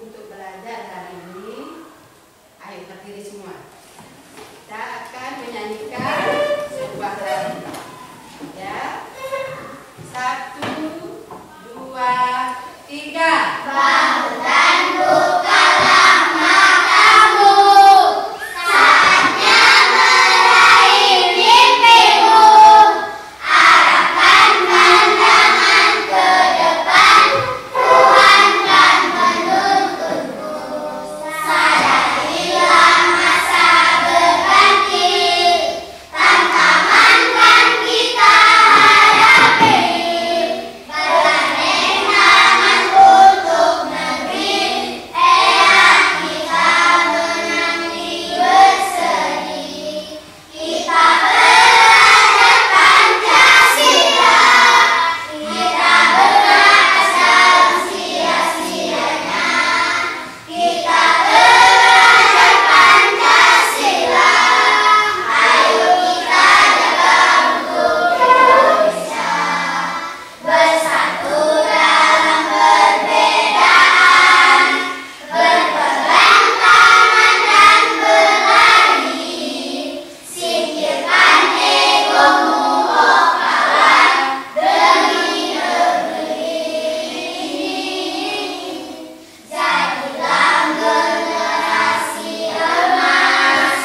untuk belajar hari ini. Ayo berdiri semua. Kita akan menyanyikan sebuah lagu. Ya. 1, 2, 3. Bangun dan bukalah matamu, saatnya meraih mimpimu. Arahkan pandangan ke depan, Tuhan kan menuntunmu. Sadarilah masa berganti, tantangan kan kita hadapi. Bergandengan untuk negeri, eyang kita menanti bersedih. Kita belajar Pancasila, kita berat asal sia-sianya. Kita belajar Pancasila, ayo kita jaga untuk Indonesia. Bersatu dalam perbedaan, berpegang tangan dan berlari. Singkirkan egomu, oh kawan, demi negeri ini. Jadilah generasi emas,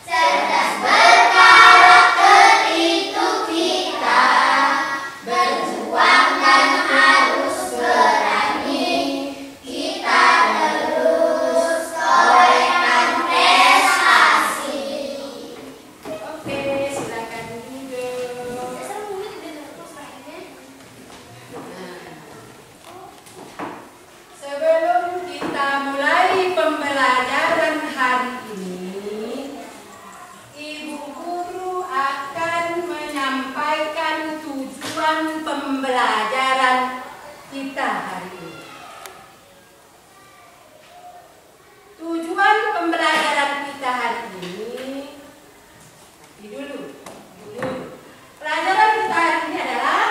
cerdas berkarakter itu kita. Berjuang dan harus berani, kita terus torehkan prestasi. Oke, silakan duduk. Nah, sebelum kita mulai pembelajaran hari ini, Ibu Guru akan menyampaikan tujuan pembelajaran kita hari ini. Tujuan pembelajaran kita hari ini, dulu. Pelajaran kita hari ini adalah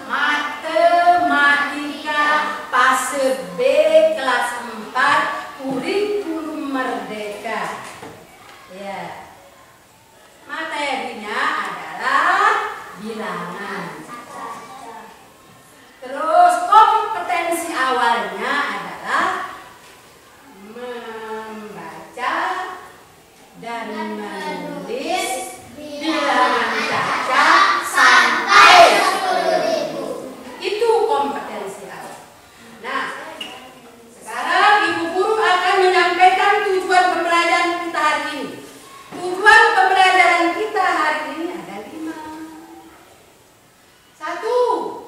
matematika fase B kelas 4 kurikulum merdeka. Ya. Materinya adalah bilangan. Terus kompetensi awalnya adalah membaca dan menulis bilangan caca sampai 10.000. Itu kompetensi awal. Nah, sekarang Ibu Guru akan menyampaikan tujuan pembelajaran kita hari ini. Tujuan pembelajaran kita hari ini ada 5. 1.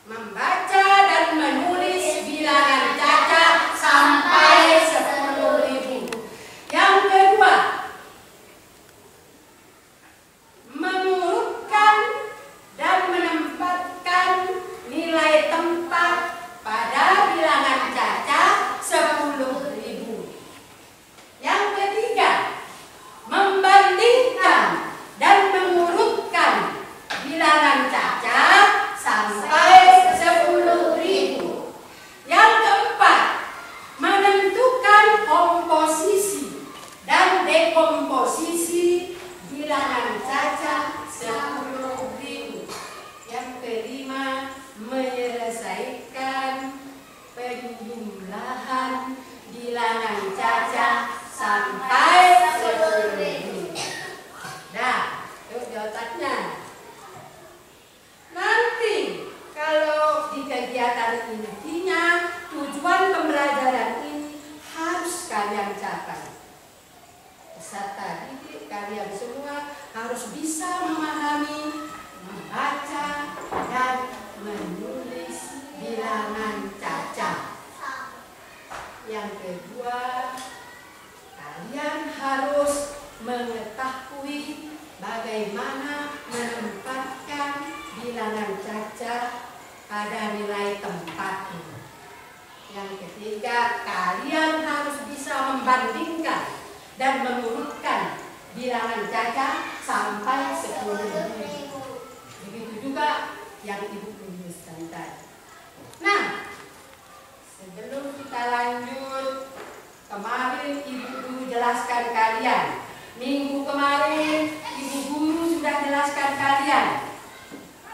Membaca dan menulis bilangan caca sampai 10.000. Yang kedua, mengurutkan dan menempatkan nilai tempat pada bilangan caca 10.000. Yang ketiga, membandingkan dan mengurutkan bilangan caca sampai 10.000. Yang keempat, menentukan komposisi dan dekomposisi bilangan caca 10.000. Yang kelima, menyelesaikan penjumlahan bilangan caca sampai 10.000. Nah, itu jawabannya. Nanti kalau di kegiatan intinya, tujuan pembelajaran ini harus kalian capai. Peserta didik kalian semua harus bisa memahami, membaca, dan menulis bilangan caca. Yang kedua, kalian harus mengetahui bagaimana menempatkan bilangan caca pada nilai tempatnya. Yang ketiga, kalian harus bisa membandingkan dan mengurutkan bilangan caca sampai 10.000. Begitu juga yang Ibu tuliskan tadi. Nah, Sebelum kita lanjut, kemarin Ibu Guru jelaskan kalian. Minggu kemarin Ibu Guru sudah jelaskan kalian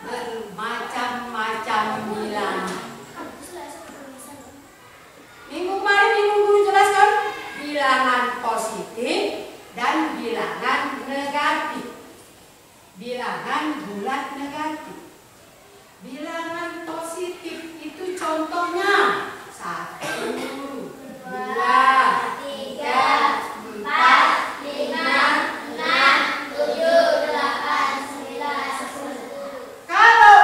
bermacam-macam bilangan. Minggu kemarin Ibu Guru jelaskan bilangan positif dan bilangan negatif. Bilangan bulat negatif. Bilangan positif itu contohnya 1, 2, 3, 4, 5, 6, 7, 8, 9, 10. Kalau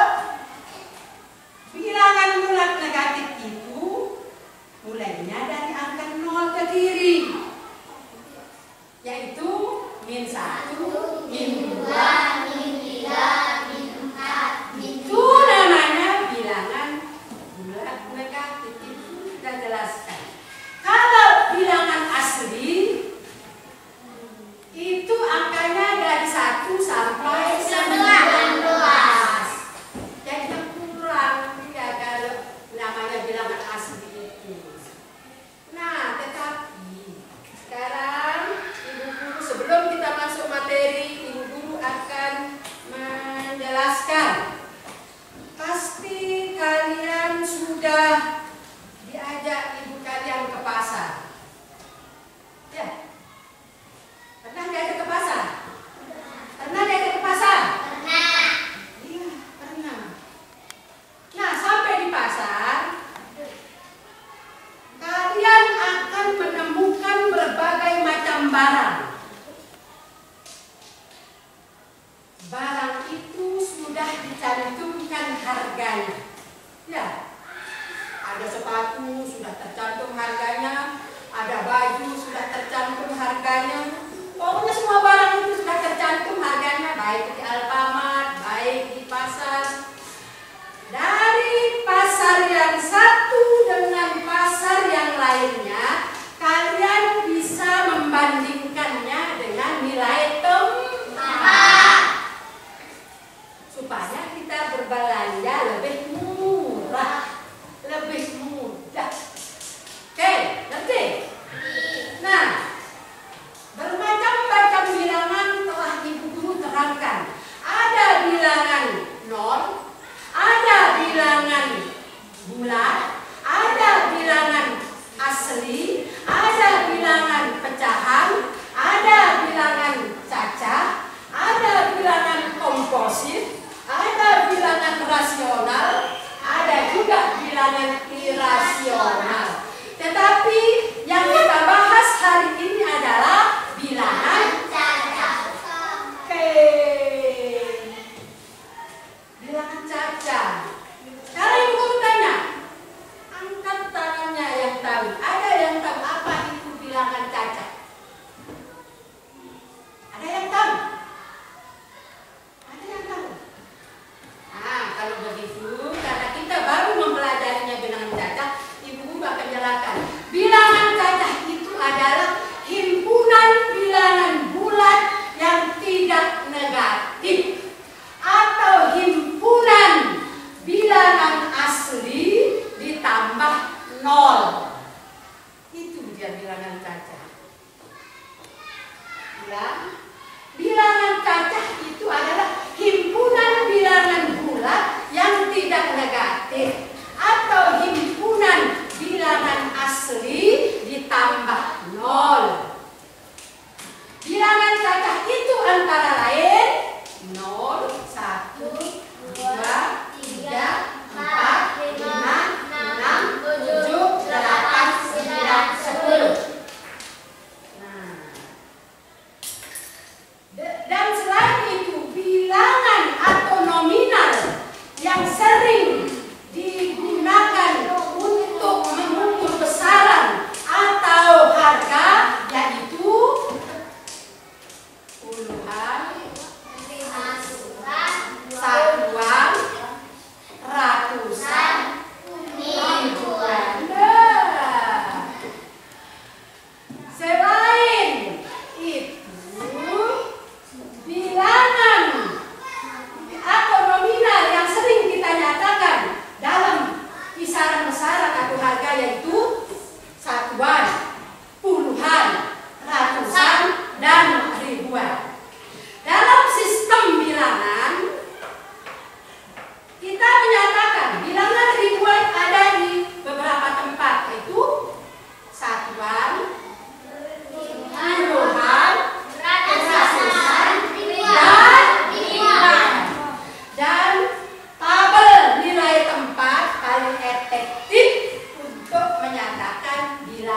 bilangan bulat negatif itu mulainya dari angka 0 ke kiri, yaitu min 1, min 2, min 3, min 4. Itu namanya bilangan bulat negatif. Itu kita jelaskan. Kalau bilangan asli itu angkanya dari 1 sampai 19. Jadi kurang ya kalau namanya bilangan asli itu. Nah, tetapi sekarang Ibu Guru sebelum kita masuk materi, Ibu Guru akan menjelaskan. Pasti kalian sudah diajak ibu kalian ke pasar. Ya. Pernah diajak ke pasar? Pernah diajak ke pasar? Pernah. Iya, pernah. Nah, sampai di pasar, kalian akan menemukan berbagai macam barang. Barang itu sudah dicantumkan harganya. Ya. Ada sepatu sudah tercantum harganya, ada baju sudah tercantum harganya. Pokoknya semua barang itu sudah tercantum harganya, baik di Alfamart, baik di pasar. Dari pasar yang satu dengan pasar yang lainnya, kalian bisa membandingkannya dengan nilai tempat supaya kita berbelanja lebih murah, lebih mudah. Oke.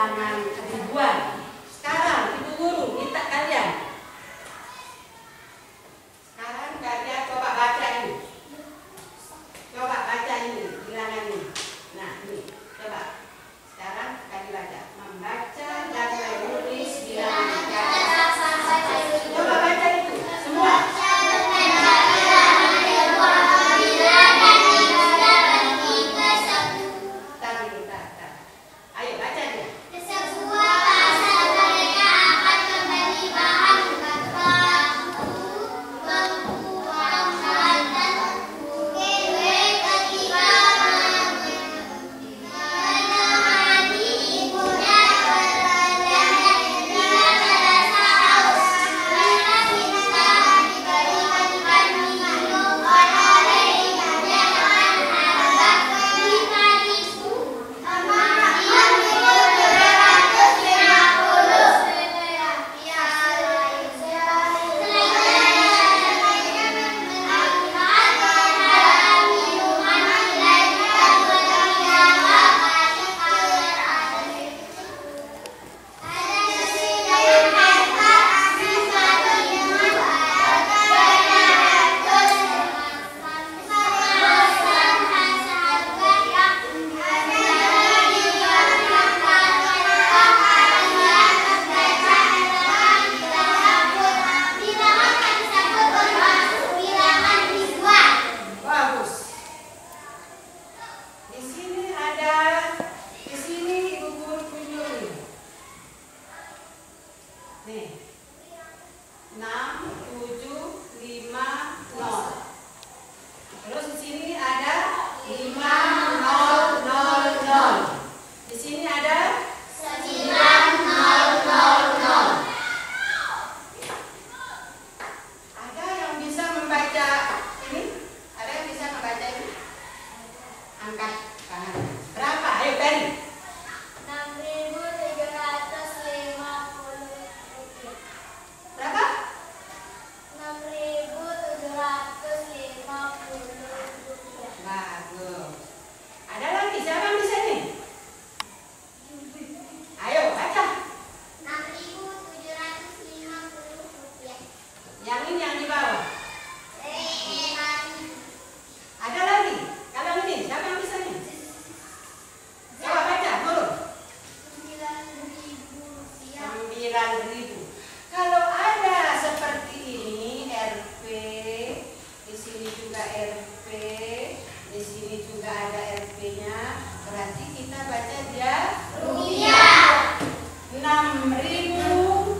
bilangan ribuan. Sekarang ibu guru minta kalian. Sekarang kalian coba baca ini. Coba baca ini bilangan ini. Nah ini coba. Sekarang kalian baca. Membaca dan menulis bilangan kata. Coba baca itu semua. Ayo baca dia. Sebuah pasar mereka akan kembali bahan baku, membuang dan kue ketika menemani ibunya berada dia merasa haus. Mereka minta diberikan minum oleh ibunya dengan harga 5.000. Bagus. Di sini ibu guru tunjukin. Nih. 6, 7, 5, 0. Terus di sini ada 5, 0, 0, 0. Di sini ada 9, 0, 0, 0. Ada yang bisa membaca ini? Ada yang bisa membaca ini? Angkat tangan. Berapa? Ayo Ferry. 6.750 Berapa? 6.750 Bagus. Ada lagi? Siapa yang bisa ini? Ayo baca. 6.750 Yang ini yang di bawah. Ada lagi? Kalau ini siapa yang bisa ini? Coba baca dulu. 9.000. Kalau ada seperti ini RP, di sini juga RP, di sini juga ada RP-nya, berarti kita baca dia rupiah. 6.700.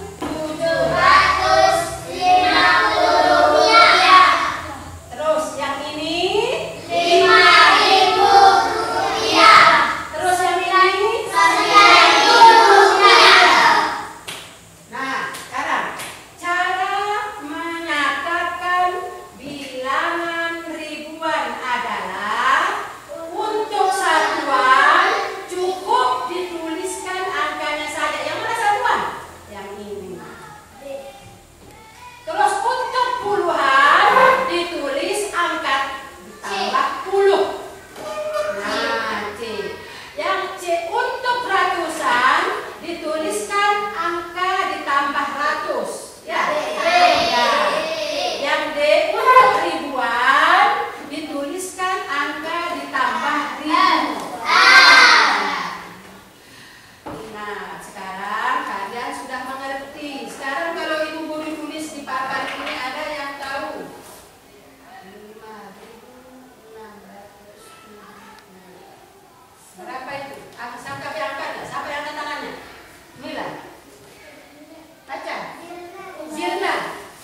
rupiah. Terus yang ini, 5.000 rupiah. terus yang ini. 9.000 rupiah. Nah, sekarang cara menyatakan bilangan ribuan adalah untuk satuan cukup dituliskan angkanya saja. Yang mana satuan? Yang ini. Terus untuk puluhan ditulis angka ditambah puluh. Nah, C. Yang C untuk ratusan dituliskan angka ditambah ratus. Ya. Ya. Yang D untuk ribuan dituliskan angka ditambah ribu. Nah, sekarang kalian sudah mengerti. Sekarang kalau ibu guru tulis di papan ini ada yang tahu. 5.600. Berapa itu? Siapa yang angkat? Siapa yang angkat tangannya? Mila. Baca. Zirna.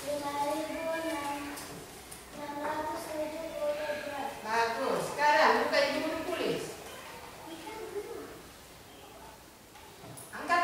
5.672. Bagus. Sekarang buka ibu guru tulis. Angkat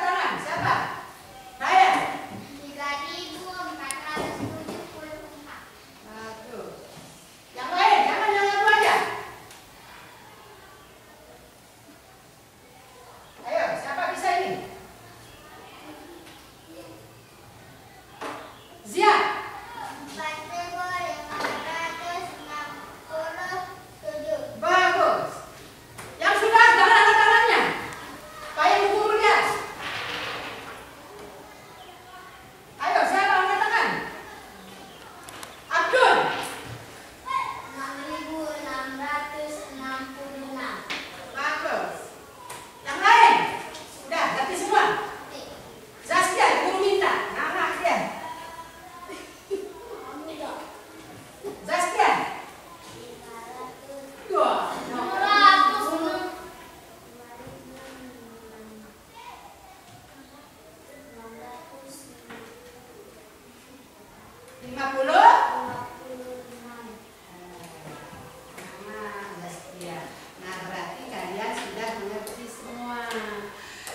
Nah, berarti kalian sudah mengerti semua.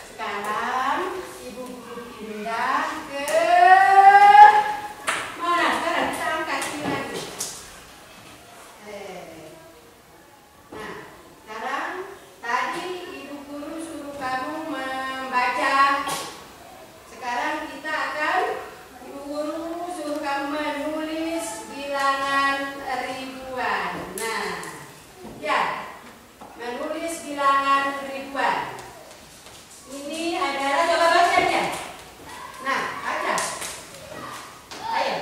Sekarang Ibu Guru pindah ke mana? Sekarang kita angkat ini lagi. Nah, sekarang tadi Ibu Guru suruh kamu membaca. Sekarang kita akan Ibu Guru suruh kamu menulis bilangan ribuan. Nah, ya, menulis bilangan ribuan. Ini adalah, coba bacanya. Nah, baca. Ayo.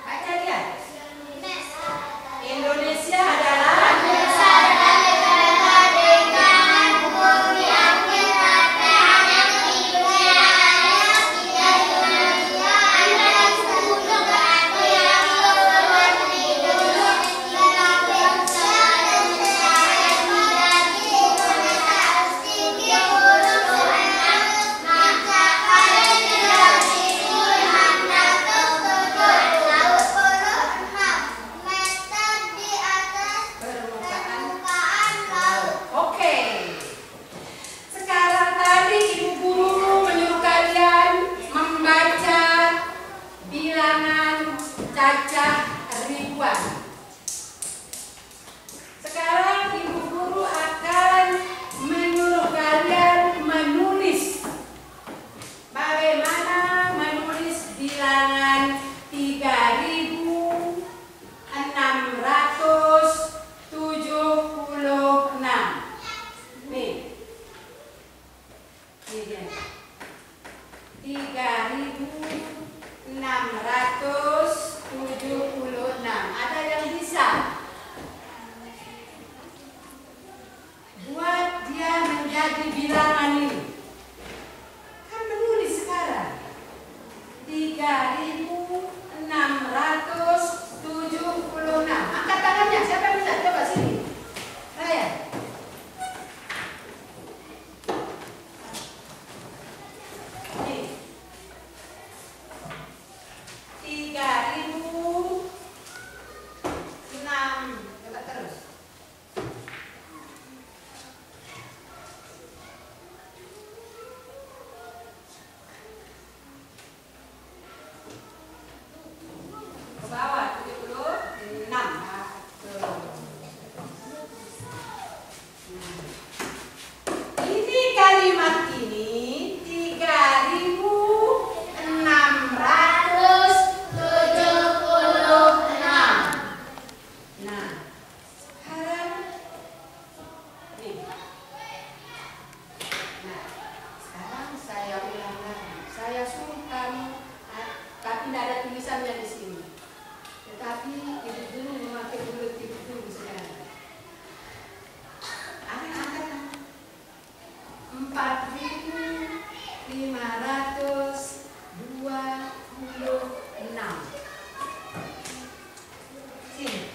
Baca dia. Indonesia adalah cacah ribuan. Sekarang Ibu Guru akan menyuruh kalian menulis bagaimana menulis bilangan 3.676. Nih. Ini dia. 3.676. Ada yang bisa buat dia menjadi bilangan ini? Kan menulis sekarang 3.676. Angkat tangannya, siapa yang bisa? Coba sini, Raya. Nih. 3.006. Coba terus. Ke bawah 76. Ini kalimat ini 3.676. Nah, sekarang nih. Nah, sekarang saya ulang lagi. Saya suruh kamu, tapi tidak ada tulisannya di sini. Tetapi Ibu Guru memakai bulet Ibu Guru sekarang. Angkat-angkat. 4.526. Sini.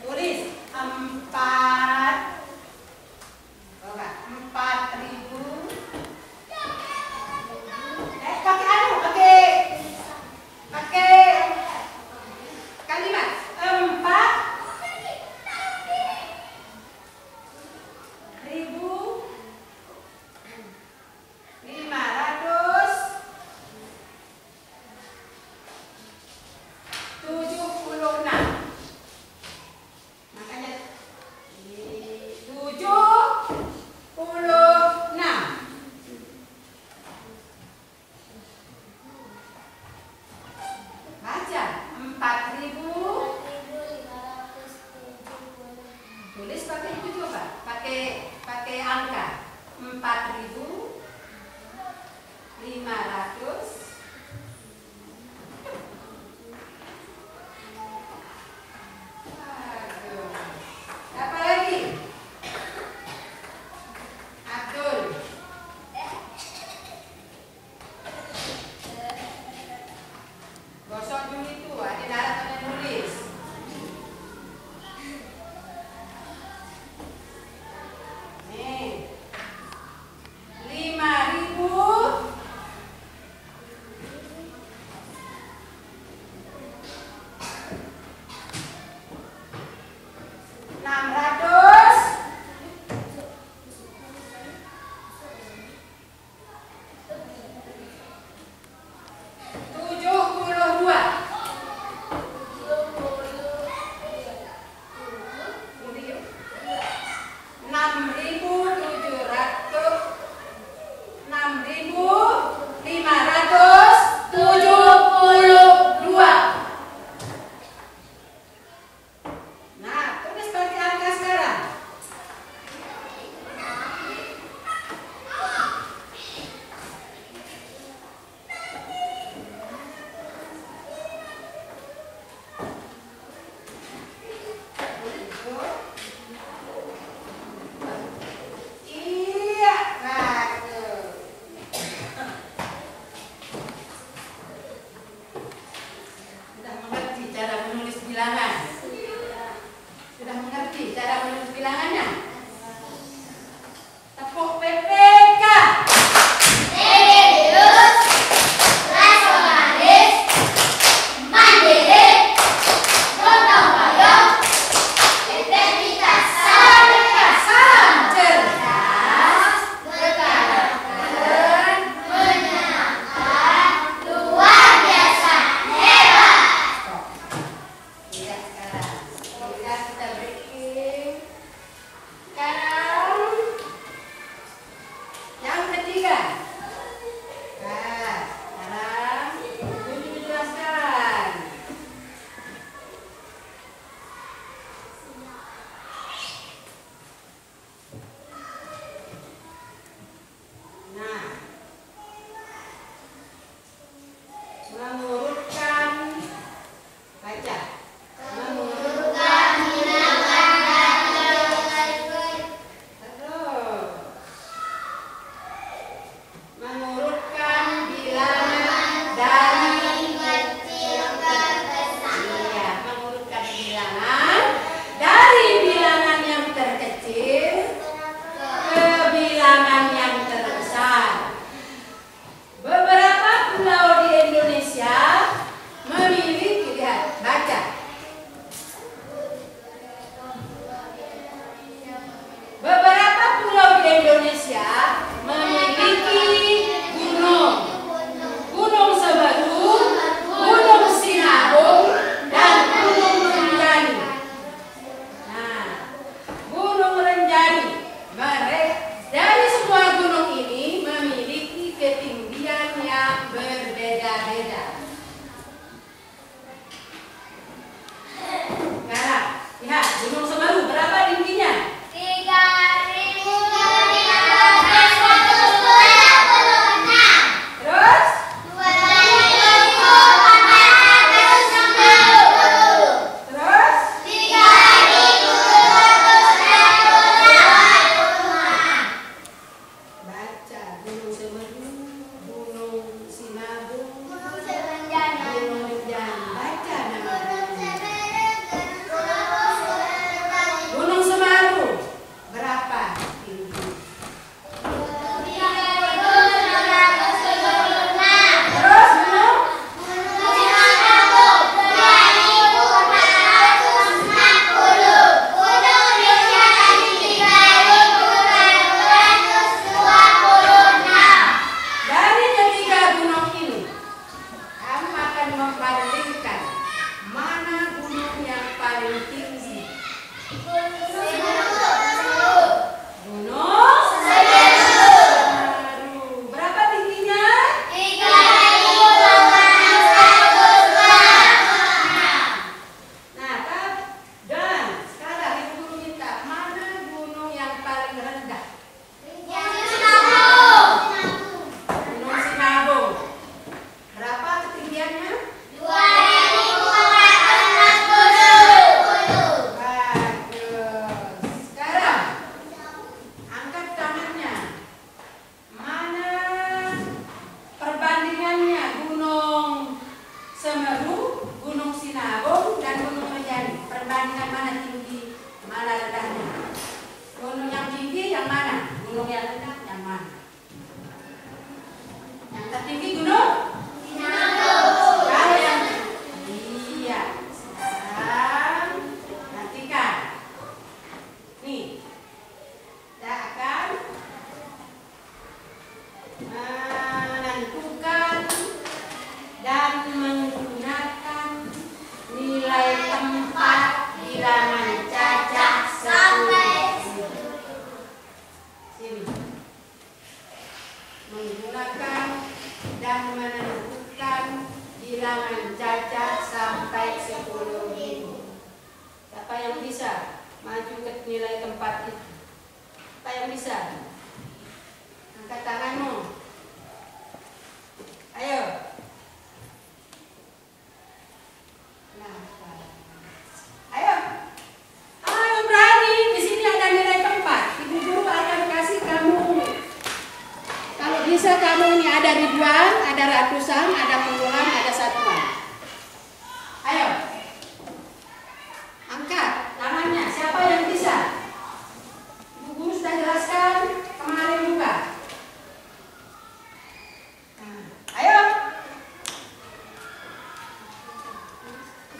Tulis 4. Coba 4.000. Pakai kalimat 4.000. Indonesia memiliki gunung. Gunung Semeru, Gunung Sinabung, dan Gunung Rinjani. Nah, Gunung Rinjani. Dari semua gunung ini memiliki ketinggian yang berbeda-beda. Sekarang, lihat Gunung Semeru berapa tingginya? 3.346. Terus? 2.460. Terus? 3.460. Baca Gunung Semeru, Gunung Sinabung, Gunung Serenjana. Gunung Rinjani. Baca namanya. Gunung Semeru berapa tinggi? 3.676. Terus Gunung? Gunung Sinabung 2.460. Gunung Rinjani 3.426. Dari ketiga gunung ini, kamu akan membandingkan mana gunung yang paling tinggi. Gunung Semeru. Berapa tingginya? 3.462. Nah, dan sekarang ibu guru minta mana gunung yang paling rendah? Gunung Sinabung. Berapa ketinggiannya? 2.460. Bagus. Sekarang angkat tangannya. Mana perbandingannya Gunung Semeru, Gunung Sinabung, dan Gunung Rinjani? Perbandingan mana tinggi, mana rendahnya? Gunung yang tinggi yang mana? Gunung yang rendah yang mana? Yang tertinggi gunung? Kalau yang iya. Sekarang perhatikan. Nih, kita akan menentukan dan menggunakan nilai tempat bilangan cacah Sampai 10. Sini. Menggunakan dan menentukan bilangan cacah sampai 10.000. Siapa yang bisa maju ke nilai tempat itu? Siapa yang bisa? Angkat tanganmu. Ayo. Ayo. Ayo berani. Di sini ada nilai tempat. Ibu guru akan kasih kamu. Kalau bisa kamu ini ada ribuan, ada ratusan, ada puluhan, ada satuan. Ayo. Angkat tangannya. Siapa yang bisa? Ibu guru sudah jelaskan kemarin juga. Nah, ayo.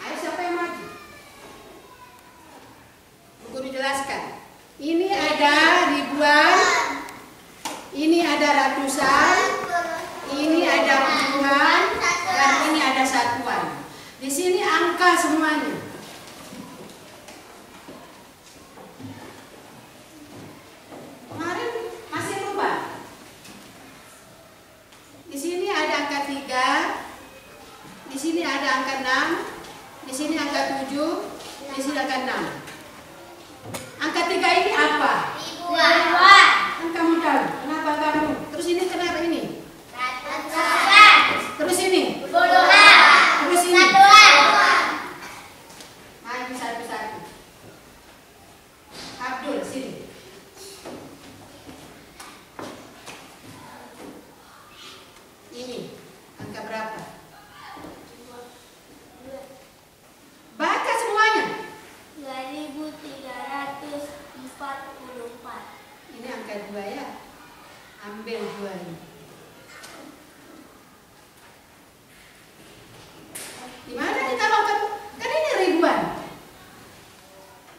Ayo siapa yang maju? Ibu guru jelaskan. Ini ada ribuan, ini ada ratusan, ini ada puluhan, dan ini ada satuan. Di sini angka semuanya. Kemarin masih lupa. Di sini ada angka 3, di sini ada angka 6, di sini angka 7, di sini angka 6. Angka 3 ini apa? Ribuan. Kan kamu tahu. Kenapa kamu? Terus ini kenapa ini? Ratusan. Terus ini? Puluhan. Terus ini? Satuan. Maju satu-satu. Abdul, sini. Ini angka berapa? Baca semuanya. 2.344. Ini angka 2 ya. Ambil 2 ini. Di mana ditaruhkan? Kan ini ribuan.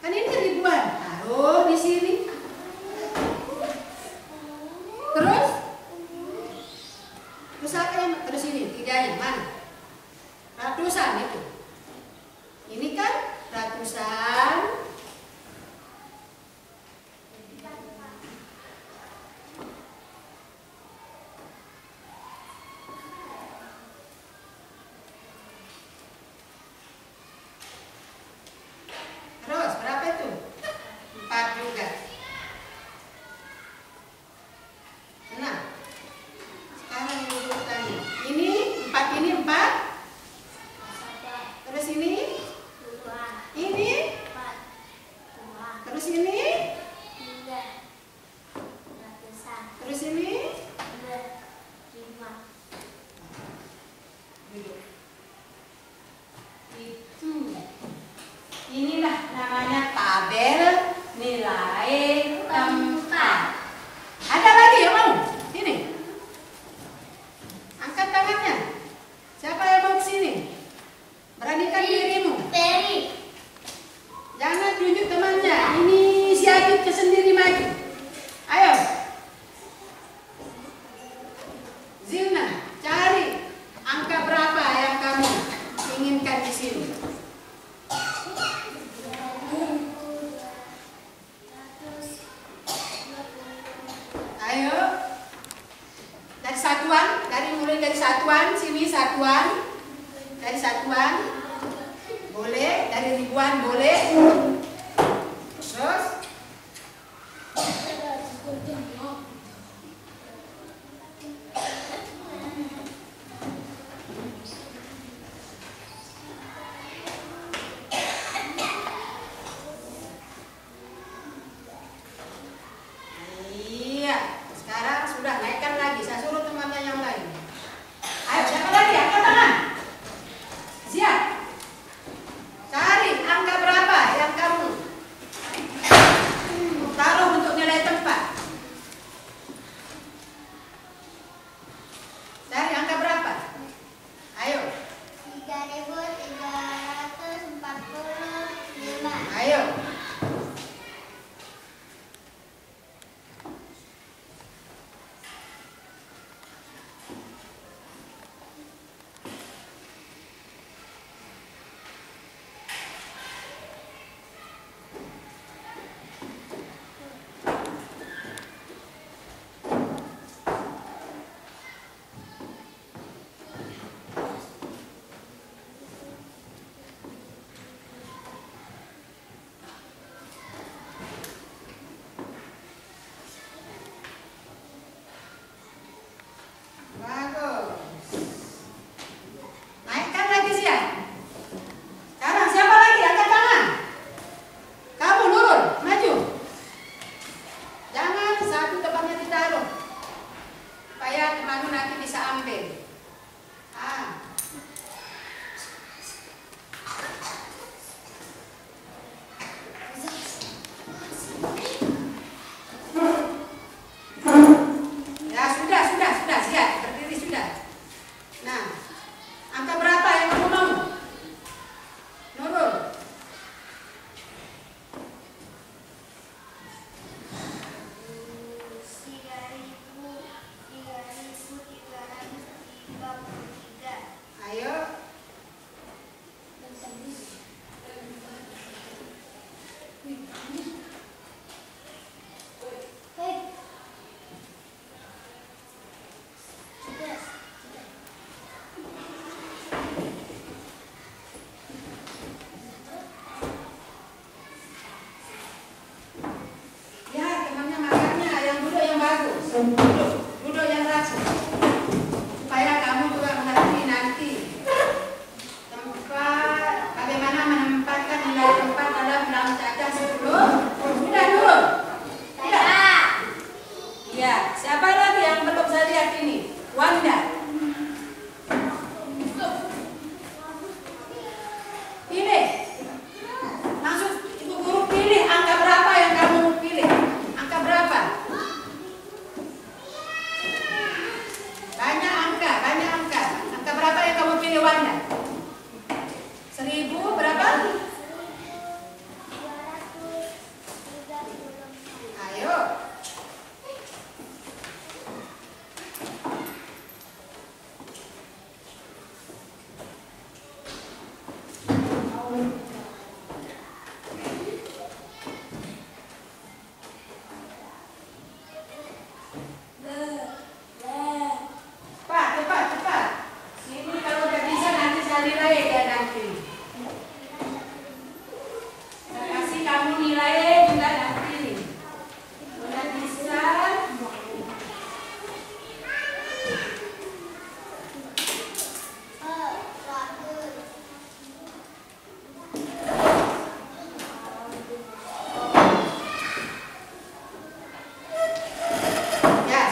Kan ini ribuan. Taruh di sini. Ayo. Dari satuan, mulai dari satuan, sini satuan. Dari satuan. Boleh, dari ribuan boleh. Terus. Duduk yang rapi supaya kamu juga mengerti nanti tempat bagaimana menempatkan nilai tempat dalam cacah sebelum sudah turun. Ya, siapa lagi yang belum saya lihat ini? Wanda. Pilih. Maksud ibu guru pilih angka berapa yang kamu pilih? Angka berapa? Banyak angka. Angka berapa yang kamu pilih, Wanda? 1000 berapa? Ayo. Cepat. Ini kalau udah bisa nanti saya nilai ya nanti. Saya kasih kamu nilai juga nanti. Udah bisa. Ya.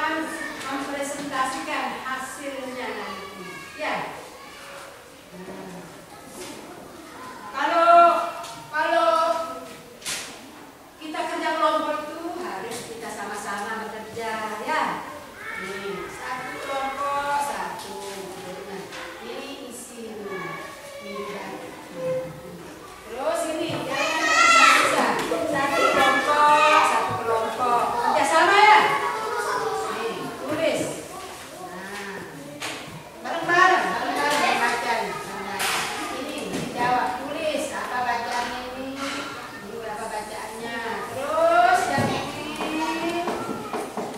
akan mempresentasikan hasilnya nanti. Ya. Kalau kita kerja kelompok itu harus kita sama-sama bekerja, ya. Nih, satu kelompok satu. Nah, ini isi ini. Terus ini jangan bisa satu kelompok kerjasama ya. Nih, tulis. Nah, bareng-bareng baca. Nah, ini dijawab, tulis apa bacaannya ini, berapa bacaannya. Terus yang ini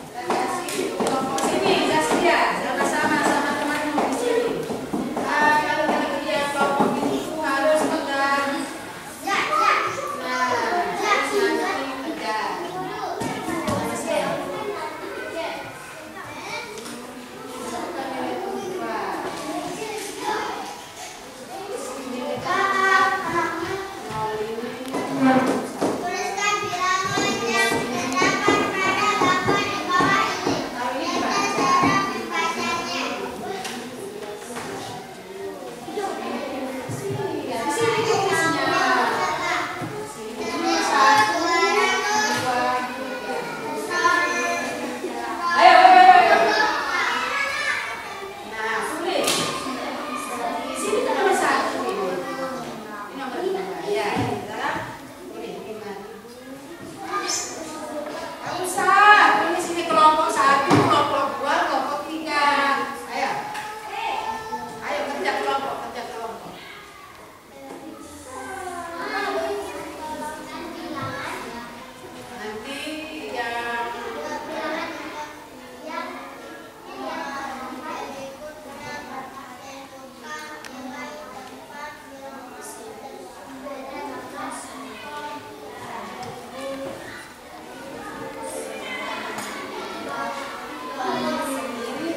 kita kasih kelompok sini, kasih ya, sama-sama sama teman-teman di sini. Nah, kalau kita kerja kelompok itu harus pegang. Nah, nanti kerja. Tuliskan bilangan yang terdapat pada gambar di bawah ini. Dan cara membacanya. Nah, tulis. Di sini kan nomor 1 ini. Ini nomor 2. Ya, sekarang tulis 5.000. Kamu usah. Ini sini kelompok 1, kelompok 2, kelompok 3. Ayo. Ayo kerja kelompok, kerja kelompok. Nanti yang ini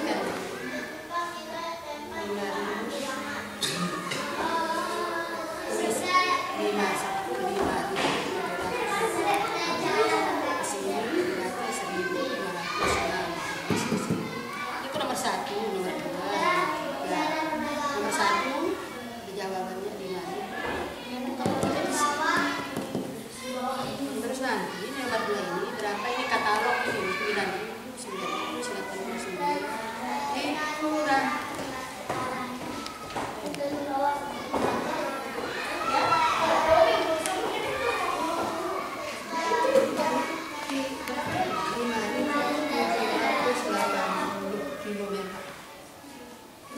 kan 5.000. Itu nomor 1, nomor 2. Ya. Nomor 1 jawabannya 5.000. Terus nanti ini nomor 2 ini berapa, ini katalog ini 9.999. Itu udah.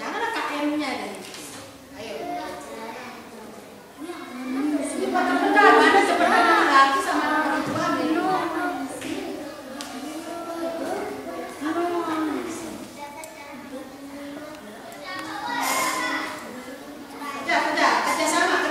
Jangan KM-nya dari. Ayo. Bentar, mana sebenarnya laki sama orang tua belum. Kerjasama.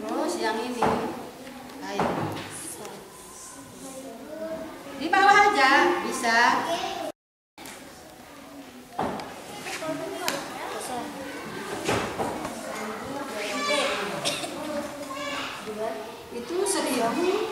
Terus yang ini. Ayo. Di bawah aja bisa. Itu 1.206.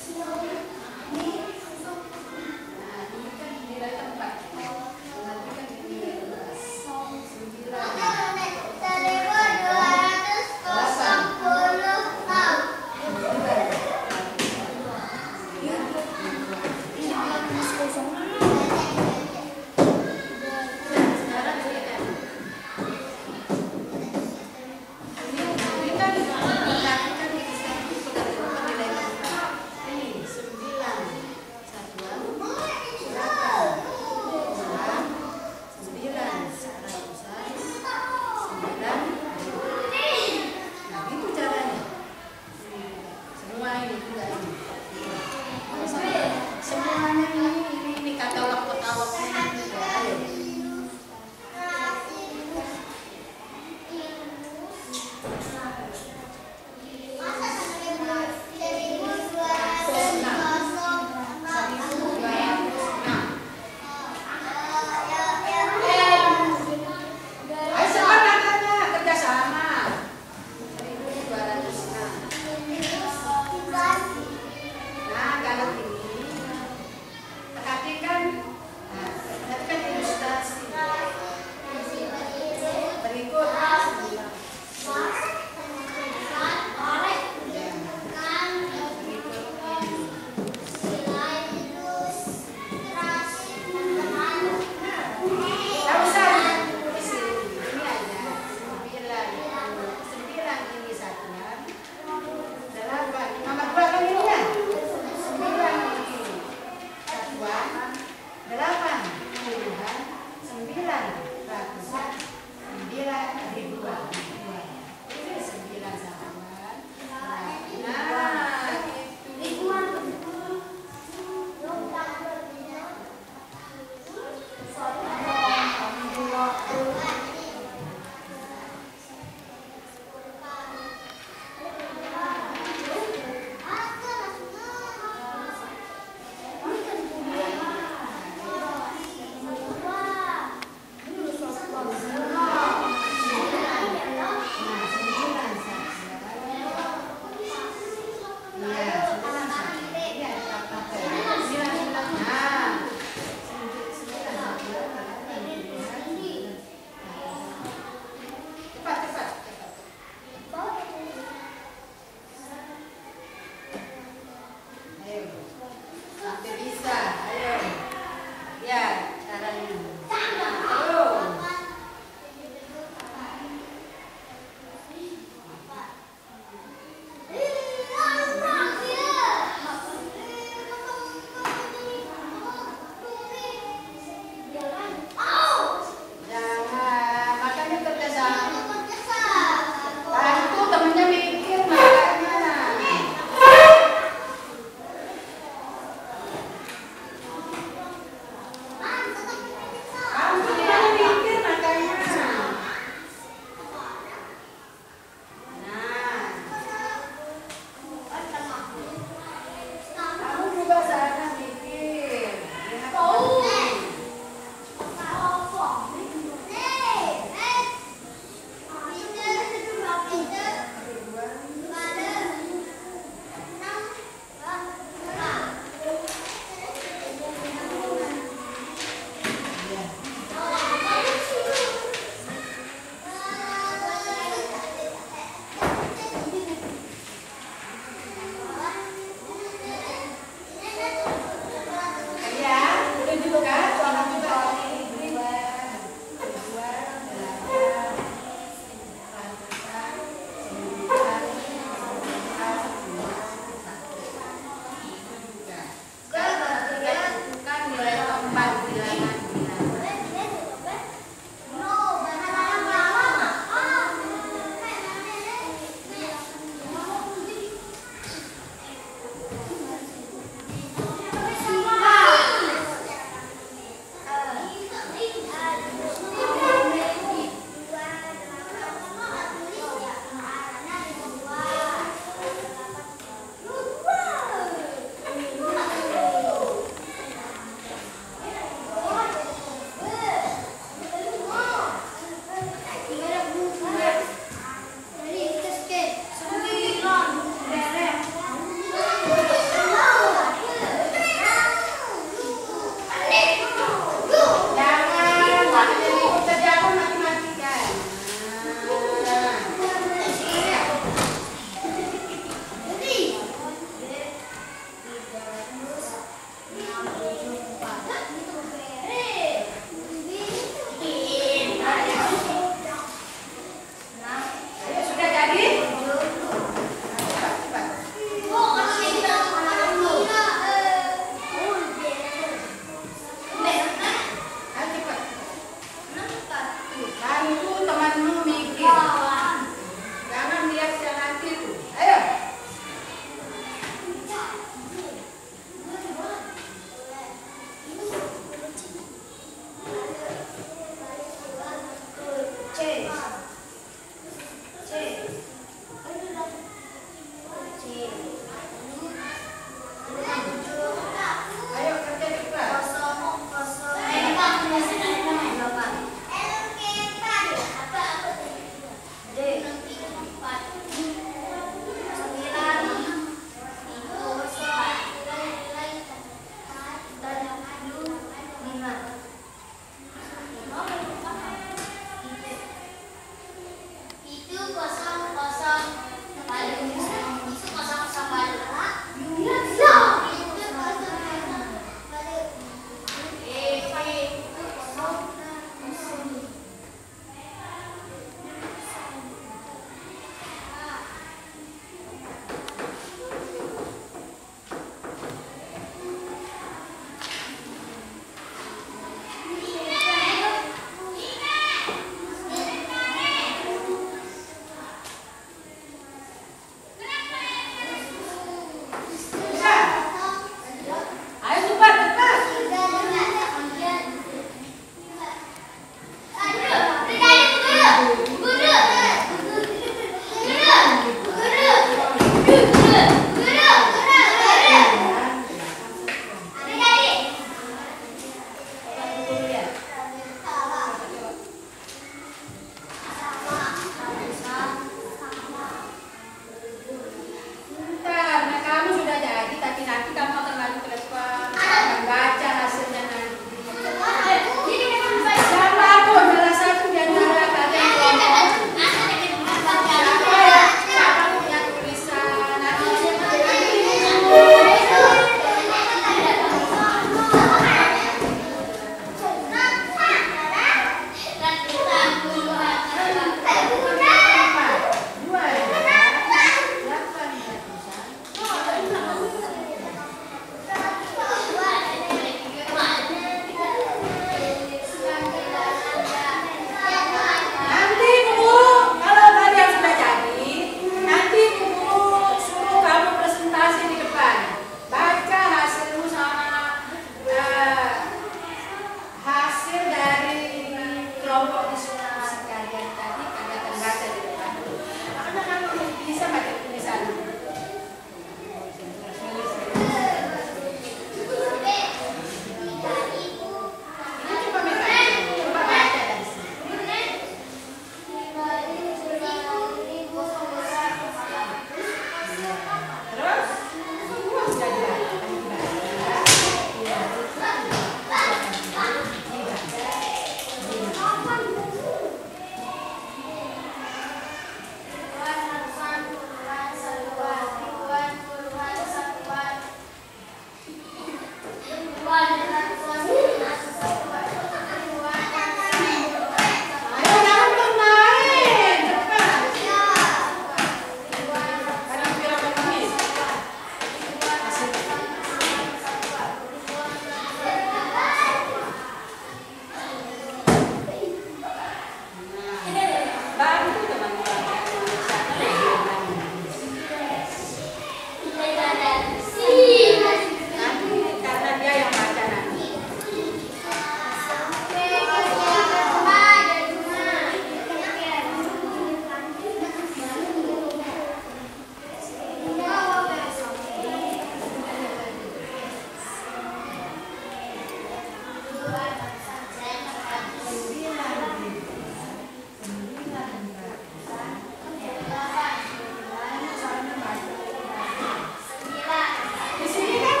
Di sini kan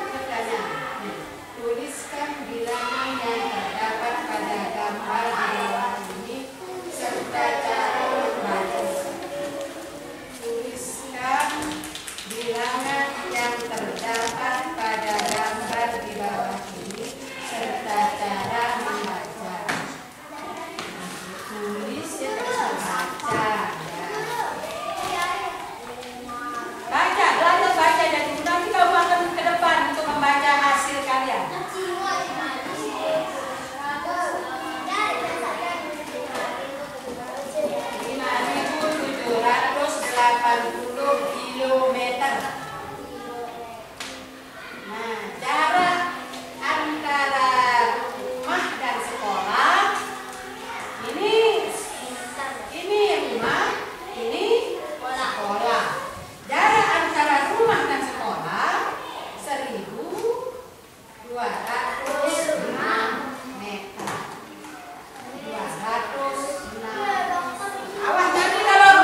katanya, tuliskan bilangan yang terdapat pada gambar di bawah ini serta cara membaca. Tuliskan bilangan yang terdapat pada gambar di bawah ini serta cara membaca. Tulis ya terus baca. Baca, belajar baca dan nanti kamu akan ke depan untuk membaca hasil kalian. 5.780 kilometer. Nah, jarak antara rumah dan sekolah ini rumah, ini sekolah. Jarak antara rumah dan sekolah 1.206 meter. 206. Awas nanti kalau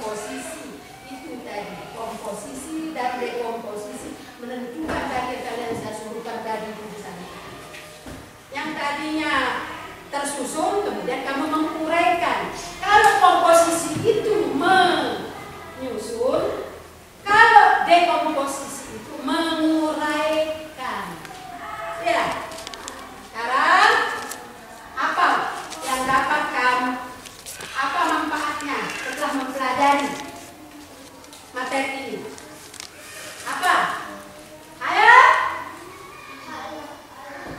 komposisi. Itu tadi, komposisi dan dekomposisi menentukan tadi kalian saya suruhkan tadi tulisan. Yang tadinya tersusun, kemudian kamu menguraikan. Kalau komposisi itu menyusun, kalau dekomposisi itu menguraikan. Ya. Sekarang apa yang dapat kamu? Apa manfaatnya setelah mempelajari materi ini? Apa? Ayo.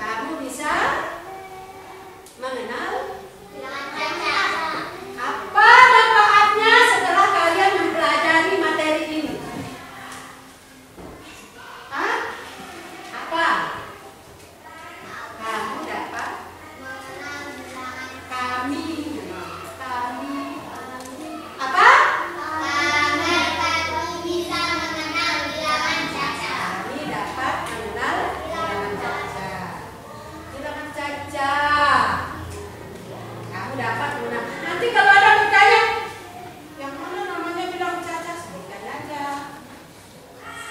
Kamu bisa mengenal apa manfaatnya setelah kalian mempelajari materi ini? Hah? Apa? Kamu dapat kami apa? Kami dapat mengenal bilangan caca. Bilangan caca. Kamu dapat mengenal. Nanti kalau ada bertanya, yang mana namanya bilangan caca? Sebutkan aja.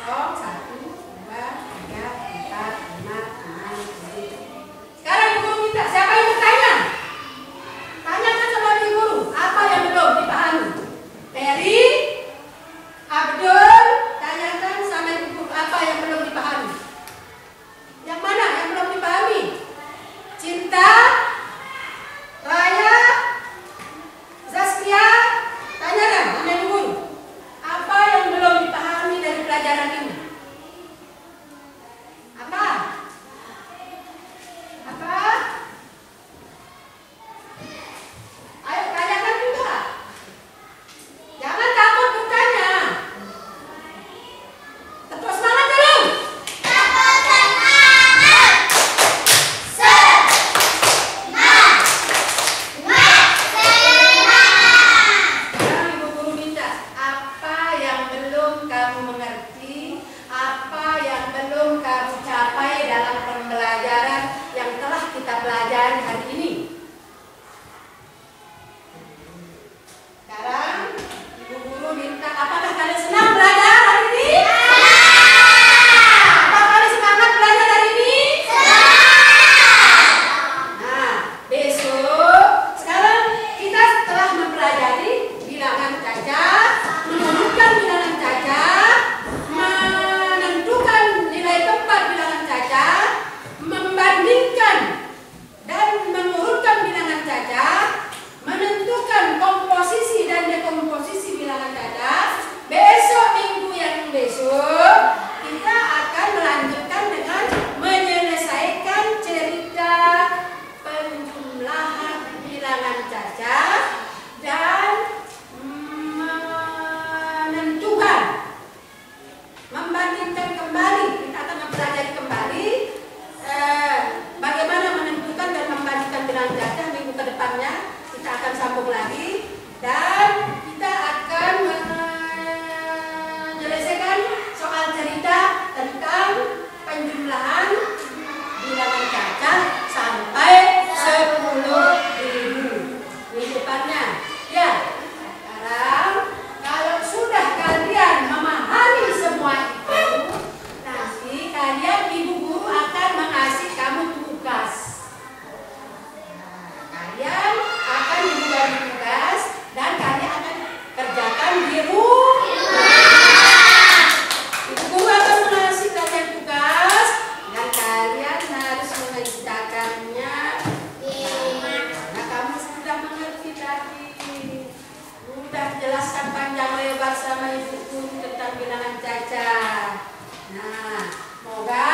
0, 1, 2, 3, 4, 5, 6, 7. Sekarang ibu guru minta, siapa yang bertanya? Tanyakan sama ibu guru, apa yang belum dipahami? Peri, Abdul, tanyakan sama ibu guru, apa yang belum dipahami? Yang mana yang belum dipahami? Cinta, Raya, Zaskia, tanyakan sama ibu guru, apa yang belum dipahami dari pelajaran ini? Apa? Apa? Ayo tanyakan juga. Jangan takut bertanya. Tetap semangat dulu. Sekarang ibu guru minta, apa yang belum kamu mengerti, apa yang belum kamu capai dalam pembelajaran yang telah kita pelajari hari ini? Sekarang ibu guru minta, apakah kalian senang belajar hari ini? Apakah kalian semangat belajar hari ini? Nah, besok sekarang kita telah mempelajari bilangan caca, menentukan bilangan caca, menentukan nilai tempat bilangan caca, membandingkan dan mengurutkan bilangan caca, menentukan komposisi dan dekomposisi bilangan caca. Besok minggu yang besok kita akan melanjutkan dengan menyelesaikan cerita penjumlahan bilangan caca dan menentukan, membandingkan kembali. Kita akan mempelajari kembali bagaimana menentukan dan membandingkan bilangan caca. Minggu ke depannya kita akan sambung lagi dan kita akan menyelesaikan soal cerita tentang penjumlahan bilangan caca sampai 10.000 minggu depannya. Ya, sekarang kalau sudah kalian memahami semua itu, nanti kalian ibu guru akan mengasih kamu tugas. Kalian akan diberi tugas dan kalian akan kerjakan di rumah. Ibu guru akan mengasih kalian tugas dan kalian harus mengerjakannya. Karena kamu sudah mengerti tadi, sudah jelaskan panjang lebar sama ibu guru tentang bilangan caca. Nah, semoga